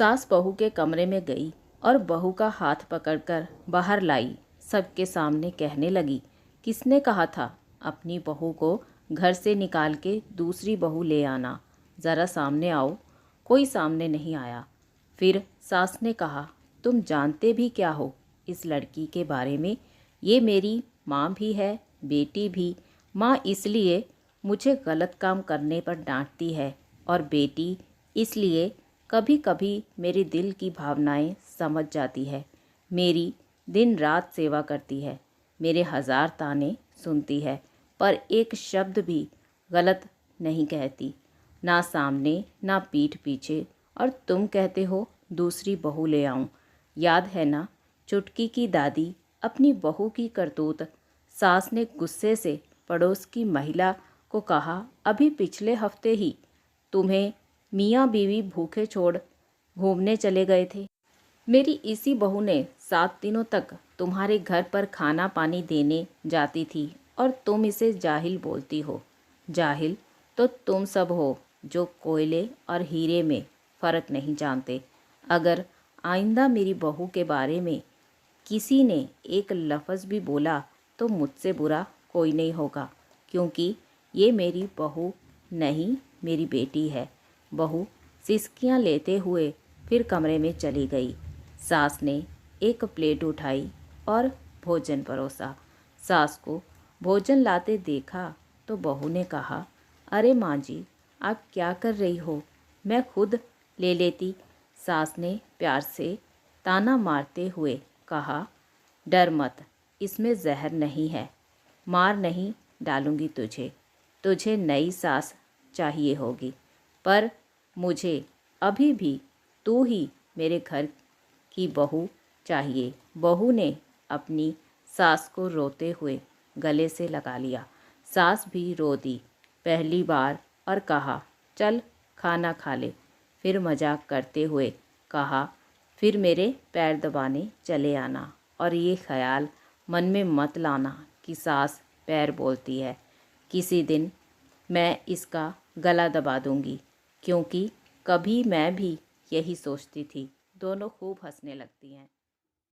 सास बहू के कमरे में गई और बहू का हाथ पकड़कर बाहर लाई। सबके सामने कहने लगी, किसने कहा था अपनी बहू को घर से निकाल के दूसरी बहू ले आना? ज़रा सामने आओ। कोई सामने नहीं आया। फिर सास ने कहा, तुम जानते भी क्या हो इस लड़की के बारे में? ये मेरी माँ भी है, बेटी भी। माँ इसलिए मुझे गलत काम करने पर डांटती है और बेटी इसलिए कभी कभी मेरे दिल की भावनाएं समझ जाती है। मेरी दिन रात सेवा करती है, मेरे 1000 ताने सुनती है, पर एक शब्द भी गलत नहीं कहती, ना सामने ना पीठ पीछे। और तुम कहते हो दूसरी बहू ले आऊं। याद है ना चुटकी की दादी अपनी बहू की करतूत? सास ने गुस्से से पड़ोस की महिला को कहा, अभी पिछले हफ्ते ही तुम्हें मियाँ बीवी भूखे छोड़ घूमने चले गए थे। मेरी इसी बहू ने 7 दिनों तक तुम्हारे घर पर खाना पानी देने जाती थी और तुम इसे जाहिल बोलती हो। जाहिल तो तुम सब हो जो कोयले और हीरे में फ़र्क नहीं जानते। अगर आइंदा मेरी बहू के बारे में किसी ने एक लफ्ज़ भी बोला तो मुझसे बुरा कोई नहीं होगा, क्योंकि ये मेरी बहू नहीं, मेरी बेटी है। बहू सिसकियाँ लेते हुए फिर कमरे में चली गई। सास ने एक प्लेट उठाई और भोजन परोसा। सास को भोजन लाते देखा तो बहू ने कहा, अरे माँ जी, आप क्या कर रही हो? मैं खुद ले लेती। सास ने प्यार से ताना मारते हुए कहा, डर मत, इसमें जहर नहीं है। मार नहीं डालूंगी तुझे। तुझे नई सास चाहिए होगी, पर मुझे अभी भी तू ही मेरे घर की बहू चाहिए। बहू ने अपनी सास को रोते हुए गले से लगा लिया। सास भी रो दी पहली बार और कहा, चल खाना खा ले। फिर मजाक करते हुए कहा, फिर मेरे पैर दबाने चले आना, और ये ख्याल मन में मत लाना कि सास पैर बोलती है। किसी दिन मैं इसका गला दबा दूंगी, क्योंकि कभी मैं भी यही सोचती थी। दोनों खूब हंसने लगती हैं।